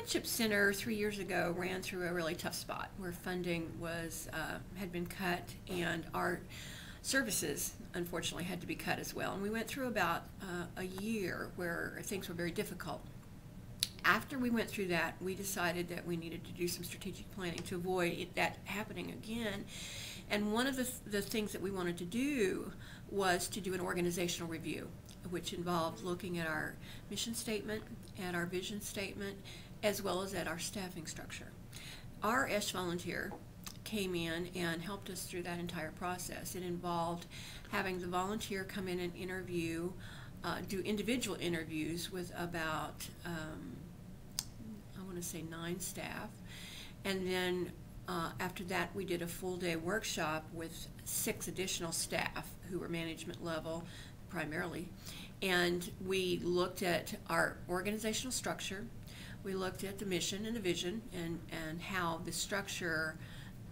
Friendship Center 3 years ago ran through a really tough spot where funding was had been cut, and our services unfortunately had to be cut as well. And we went through about a year where things were very difficult. After we went through that, we decided that we needed to do some strategic planning to avoid that happening again. And one of the things that we wanted to do was to do an organizational review, which involved looking at our mission statement, at our vision statement, as well as at our staffing structure. Our ESH volunteer came in and helped us through that entire process. It involved having the volunteer come in and interview, do individual interviews with about, I want to say 9 staff. And then after that, we did a full-day workshop with 6 additional staff who were management level primarily. And we looked at our organizational structure. We looked at the mission and the vision and how the structure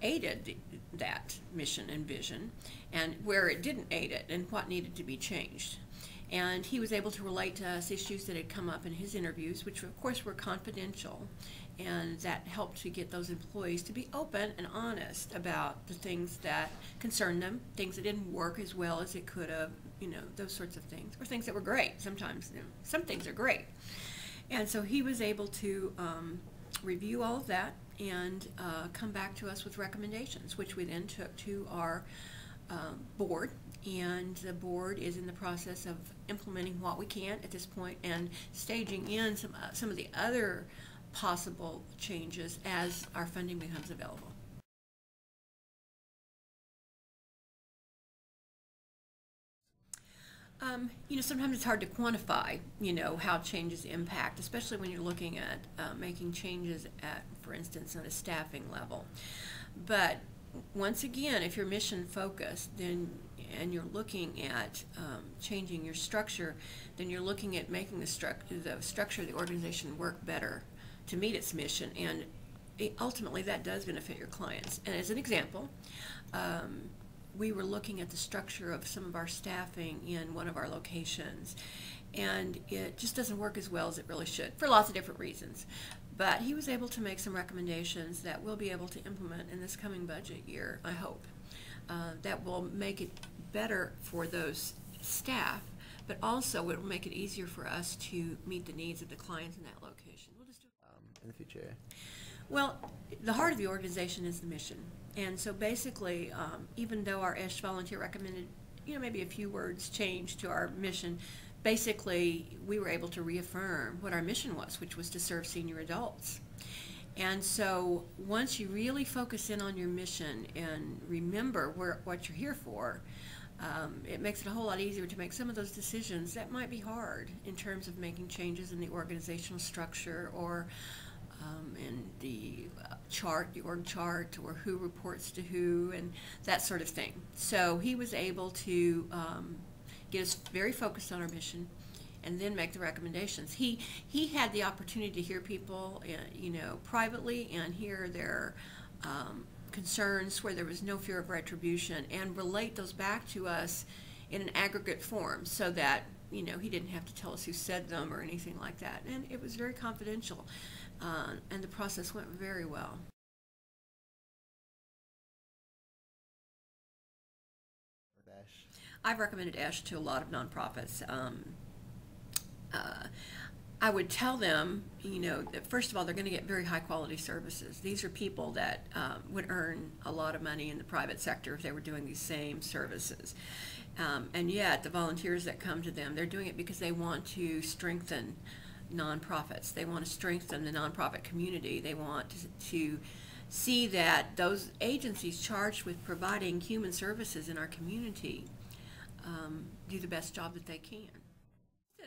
aided that mission and vision, and where it didn't aid it and what needed to be changed. And he was able to relate to us issues that had come up in his interviews, which of course were confidential, and that helped to get those employees to be open and honest about the things that concerned them, things that didn't work as well as it could have, you know, those sorts of things, or things that were great. Sometimes, you know, some things are great. And so he was able to review all of that and come back to us with recommendations, which we then took to our board. And the board is in the process of implementing what we can at this point and staging in some of the other possible changes as our funding becomes available. You know, sometimes it's hard to quantify, you know, how changes impact, especially when you're looking at making changes at, for instance, on a staffing level. But once again, if you're mission focused, then and you're looking at changing your structure, then you're looking at making the structure of the organization work better to meet its mission, and ultimately that does benefit your clients. And as an example, we were looking at the structure of some of our staffing in one of our locations, and it just doesn't work as well as it really should for lots of different reasons. But he was able to make some recommendations that we'll be able to implement in this coming budget year, I hope, that will make it better for those staff, but also it will make it easier for us to meet the needs of the clients in that location. We'll just do in the future. Well, the heart of the organization is the mission. And so basically, even though our ESH volunteer recommended, you know, maybe a few words changed to our mission, basically we were able to reaffirm what our mission was, which was to serve senior adults. And so once you really focus in on your mission and remember what you're here for, it makes it a whole lot easier to make some of those decisions that might be hard in terms of making changes in the organizational structure or in the chart, the org chart, or who reports to who, and that sort of thing. So he was able to get us very focused on our mission and then make the recommendations. He had the opportunity to hear people, you know, privately and hear their concerns where there was no fear of retribution and relate those back to us in an aggregate form so that, you know, he didn't have to tell us who said them or anything like that. And it was very confidential. And the process went very well. I've recommended ESH to a lot of nonprofits. I would tell them, you know, that first of all, they're going to get very high quality services. These are people that would earn a lot of money in the private sector if they were doing these same services. And yet, the volunteers that come to them, they're doing it because they want to strengthen nonprofits. They want to strengthen the nonprofit community. They want to see that those agencies charged with providing human services in our community do the best job that they can.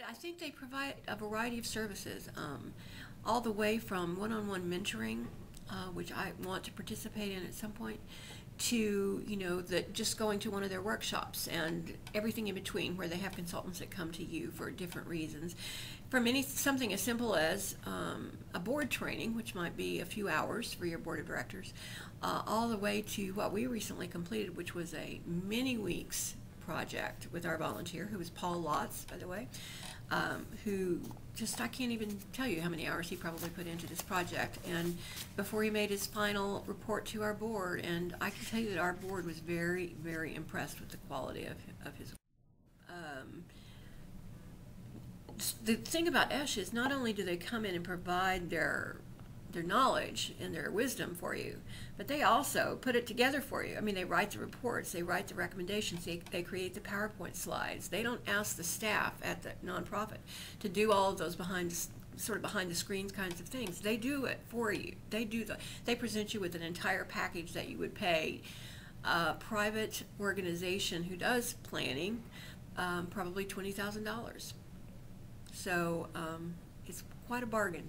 I think they provide a variety of services, all the way from one-on-one mentoring, which I want to participate in at some point, to, you know, just going to one of their workshops and everything in between, where they have consultants that come to you for different reasons. From something as simple as a board training, which might be a few hours for your board of directors, all the way to what we recently completed, which was a many weeks project with our volunteer, who was Paul Lotz, by the way, who just, I can't even tell you how many hours he probably put into this project, and before he made his final report to our board, and I can tell you that our board was very, very impressed with the quality of his. Um, the thing about ESH is not only do they come in and provide their knowledge and their wisdom for you, but they also put it together for you. I mean, they write the reports, they write the recommendations, they create the PowerPoint slides. They don't ask the staff at the nonprofit to do all of those behind the scenes kinds of things. They do it for you. They present you with an entire package that you would pay a private organization who does planning probably $20,000. So it's quite a bargain.